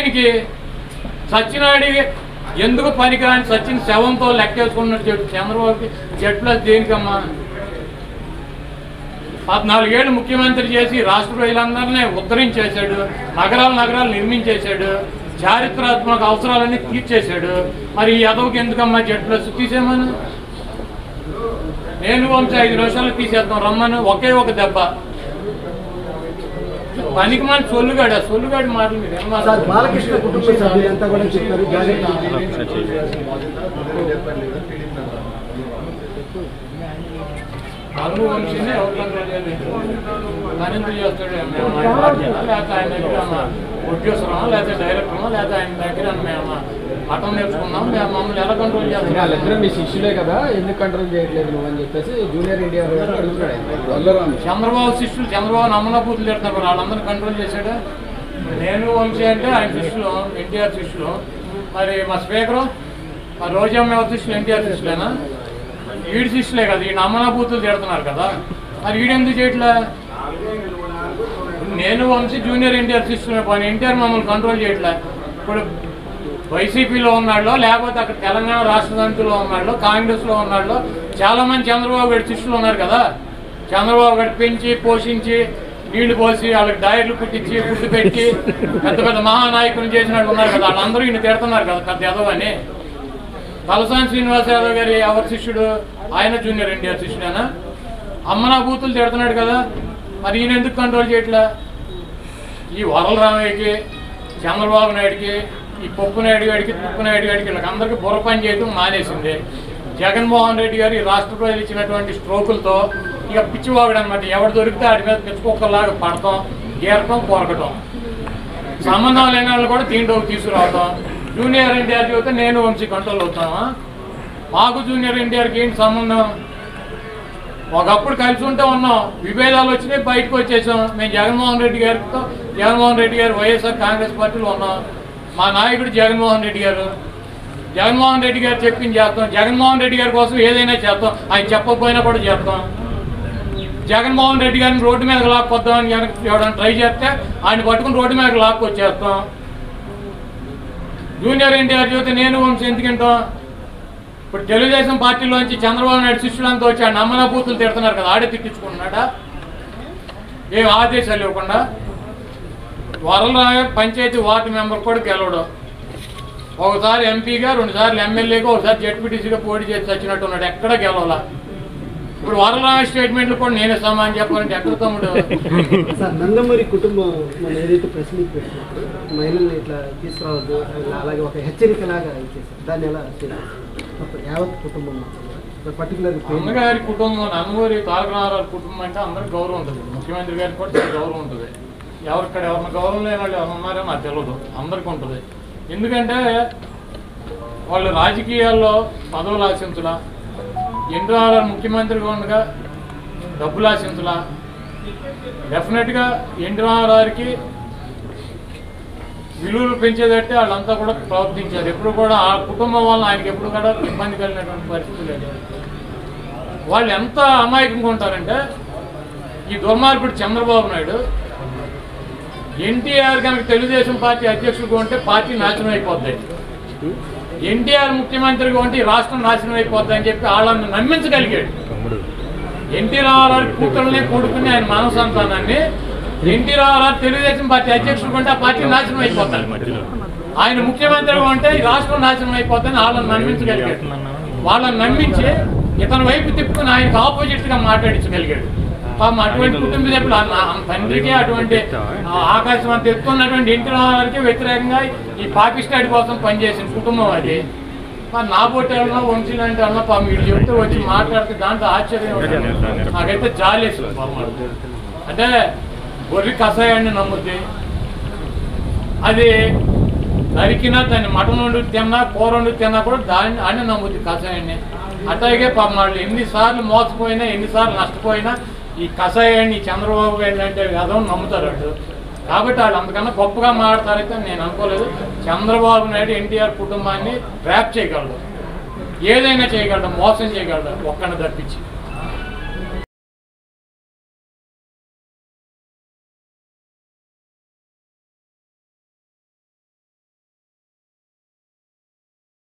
దేనికి సచ్చినాడి ఎందుకు పనికిరాని సచిన్ శవంతో లెక్కేసుకున్నట్టు చంద్రబాబుకి Z+ దేనికమ్మా? 14 ఏళ్ళు ముఖ్యమంత్రి చేసి రాష్ట్ర ప్రజలందరినీ ఉద్ధరించేశాడు, నగరాలు నిర్మించేశాడు, చారిత్రాత్మక అవసరాలన్నీ తీర్చేశాడు. మరి ఈ యదవకి ఎందుకమ్మా Z+ తీసేమను? నేను వంశీ 5 నిమిషాలు తీసేద్దాం రమ్మను, ఒకే ఒక దెబ్బ. పనికి మన సొల్లుగాడి మాటలు మీరు బాలకృష్ణ కుటుంబ సభ్యులంతా కూడా చెప్పారు వంశీని పని చేస్తాడు, లేకపోతే ఆయన దగ్గర ప్రొడ్యూసరమా, లేకపోతే డైరెక్టరమా, లేకపోతే ఆయన దగ్గర మేము మఠం నేర్చుకున్నాం, మమ్మల్ని ఎలా కంట్రోల్ చేస్తాం? వాళ్ళిద్దరూ మీ శిష్యులే కదా, ఎందుకు కంట్రోల్ చేయట్లేదు నువ్వు అని చెప్పేసి జూనియర్ ఎన్టీఆర్ అడుగుతున్నాడు. చంద్రబాబు శిష్యులు చంద్రబాబు నమ్మనబూతులు తిడుతున్నారు, వాళ్ళందరూ కంట్రోల్ చేశాడు. నేను వంశీ అంటే ఆయన శిష్యులు, ఎన్టీఆర్ శిష్యులు. మరి మా స్పీకరు మా రోజమ్మ ఎవరి శిష్యులు? ఎన్టీఆర్ శిష్యులేనా? ఈడి శిష్యులే కదా, ఈ నమ్మనబూతులు తిడుతున్నారు కదా, మరి ఈడెందుకు చేయట్లే? నేను వంశీ జూనియర్ ఎన్టీఆర్ శిష్యులే, పని ఎన్టీఆర్ మమ్మల్ని కంట్రోల్ చేయట్లే. ఇప్పుడు వైసీపీలో ఉన్నాళ్ళు, లేకపోతే అక్కడ తెలంగాణ రాష్ట్ర సమితిలో ఉన్నాళ్ళు, కాంగ్రెస్లో ఉన్నాళ్ళు, చాలామంది చంద్రబాబు గారి శిష్యులు ఉన్నారు కదా. చంద్రబాబు గారు పెంచి పోషించి నీళ్లు పోసి వాళ్ళకి డైర్లు పుట్టించి ఫుడ్ పెట్టి పెద్ద పెద్ద మహానాయకులు చేసిన వాళ్ళు ఉన్నారు కదా, వాళ్ళందరూ ఈయన తిడుతున్నారు కదా పెద్ద యాదవ్ అని. తలసాని శ్రీనివాస్ యాదవ్ గారి ఎవరి శిష్యుడు? ఆయన జూనియర్ ఎన్టీఆర్ శిష్యుడేనా? అమ్మనా బూతులు తిడుతున్నాడు కదా, మరి ఈయన ఎందుకు కంట్రోల్ చేయట్లే? ఈ వరల రామయ్యకి, చంద్రబాబు నాయుడికి, ఈ పప్పునాయుడు గారికి, తుప్పునాయుడు గారికి వీళ్ళకందరికీ బుర్ర పని చేయడం మానేసింది. జగన్మోహన్ రెడ్డి గారు ఈ రాష్ట్ర ప్రజలు ఇచ్చినటువంటి స్ట్రోకులతో ఇక పిచ్చివాగడం అనమాట. ఎవరు దొరికితే వాడి మీద పిచ్చుకొక్కలాగా పడతాం, గీరటం, కొరకటం. సంబంధం లేని వాళ్ళు కూడా దీంట్లోకి తీసుకురావటం. జూనియర్ ఎన్టీఆర్ చెబితే నేను వంశీ కంట్రోల్ అవుతామా? మాకు జూనియర్ ఎన్టీఆర్కి ఏంటి సంబంధం? ఒకప్పుడు కలిసి ఉంటే ఉన్నాం, విభేదాలు వచ్చినాయి, బయటకు వచ్చేసాం. మేము జగన్మోహన్ రెడ్డి గారు వైఎస్ఆర్ కాంగ్రెస్ పార్టీలో ఉన్నాం. మా నాయకుడు జగన్మోహన్ రెడ్డి గారు చెప్పింది చేస్తాం. జగన్మోహన్ రెడ్డి గారి కోసం ఏదైనా చేస్తాం, ఆయన చెప్పకపోయినా కూడా చేస్తాం. జగన్మోహన్ రెడ్డి గారిని రోడ్డు మీద లాక్కొద్దామని ఎవరైనా ట్రై చేస్తే ఆయన పట్టుకుని రోడ్డు మీద లాక్కొచ్చేస్తాం. జూనియర్ ఎన్టీఆర్ చెబితే నేను వంశీ ఎందుకంటాం? ఇప్పుడు తెలుగుదేశం పార్టీలోంచి చంద్రబాబు నాయుడు శిష్యులంతా వచ్చి ఆ నమ్మన బూతులు తిడుతున్నారు కదా, ఆడే తిట్టించుకుంటున్నాడా? ఏం ఆదేశాలు ఇవ్వకుండా వరలరాయ పంచాయతీ వార్డు మెంబర్ కూడా గెలవడం, ఒకసారి ఎంపీగా, 2 సార్లు ఎమ్మెల్యేగా, ఒకసారి జెడ్పీటీసీగా పోటీ చేసి వచ్చినట్టున్నాడు, ఎక్కడ గెలవాలా? ఇప్పుడు వరలరాయ స్టేట్మెంట్లు కూడా నేనే సమానం చెప్పాలంటే ఎక్కడ తమ్ముడు? నందమూరి కుటుంబం ఏదైతే ప్రెస్ మీట్ పెట్టినప్పుడు మహిళల్ని ఇట్లా తీసుకురావద్దు, అలాగే ఒక హెచ్చరికలాగా ఇచ్చేసారు, దాన్ని ఎలా యావత్ కుటుంబం పర్టికులర్ అన్నగారి కుటుంబం, నందమూరి తారక రామారావు కుటుంబం అంటే అందరికి గౌరవం ఉంటుంది, ముఖ్యమంత్రి గారికి కూడా గౌరవం ఉంటుంది. ఎవరిక్కడ ఎవరిని గౌరవం లేని వాళ్ళు ఎవరు ఉన్నారో నాకు తెలియదు, అందరికీ ఉంటుంది. ఎందుకంటే వాళ్ళు రాజకీయాల్లో పదవులు ఆశించలా, ఎన్టీఆర్ ముఖ్యమంత్రిగా ఉండగా డబ్బులు ఆశించలా. డెఫినెట్గా ఎన్టీఆర్కి విలువలు పెంచేదట్టే వాళ్ళంతా కూడా ప్రవర్తించారు. ఎప్పుడు కూడా ఆ కుటుంబం వల్ల ఆయనకి ఎప్పుడు కూడా ఇబ్బంది కలిగినటువంటి పరిస్థితి లేదు. వాళ్ళు ఎంత అమాయకంగా ఉంటారంటే, ఈ దుర్మార్గుడు చంద్రబాబు నాయుడు ఎన్టీఆర్ కనుక తెలుగుదేశం పార్టీ అధ్యక్షుడిగా ఉంటే పార్టీ నాశనం అయిపోద్ది, ఎన్టీఆర్ ముఖ్యమంత్రిగా ఉంటే ఈ రాష్ట్రం నాశనం అయిపోద్ది అని చెప్పి వాళ్ళని నమ్మించగలిగాడు. ఎన్టీ రామారావు కూతురుని కొడుకుని ఆయన మానవ సంతానాన్ని ఎన్టీ రామారావు తెలుగుదేశం పార్టీ అధ్యక్షుడిగా ఉంటే ఆ పార్టీ నాశనం అయిపోతాడు, ఆయన ముఖ్యమంత్రిగా ఉంటే ఈ రాష్ట్రం నాశనం అయిపోద్దని వాళ్ళని నమ్మించగలిగాడు. వాళ్ళని నమ్మించి ఇతని వైపు తిప్పుకుని ఆయనకు ఆపోజిట్గా మాట్లాడించగలిగాడు. పాపం అటువంటి కుటుంబ సభ్యులు తండ్రికి అటువంటి ఆకాశం అంత ఎత్తుకున్నటువంటి ఎన్టీ రామారావుకి వ్యతిరేకంగా ఈ పాకిస్తాన్ కోసం పనిచేసిన కుటుంబం అది. నా పోటీలో వంశీ లాంటి అన్న పాపం వీడు చెప్తూ వచ్చి మాట్లాడితే దాంట్లో ఆశ్చర్యం ఉంటుంది. నాకైతే జాలేస్తుంది పాపం. అంటే గొర్రె కషాయాన్ని నమ్ముద్ది, అది నరికినా దాన్ని మటన్ వండు తిన్నా, కూర వండు తిన్నా కూడా దాన్ని అని నమ్ముద్ది కషాయాన్ని. అట్లాగే పాపం వాళ్ళు ఎన్నిసార్లు మోసపోయినా, ఎన్నిసార్లు నష్టపోయినా ఈ కషాయాన్ని చంద్రబాబు గారు అంటే అదో నమ్ముతారు వాళ్ళు. కాబట్టి వాళ్ళు అందుకన్నా గొప్పగా మాట్లాడతారైతే నేను అనుకోలేదు. చంద్రబాబు నాయుడు ఎన్టీఆర్ కుటుంబాన్ని ట్రాప్ చేయగలడు, ఏదైనా చేయగలడు, మోసం చేయగలడు, ఒక్కడిని తప్పించి.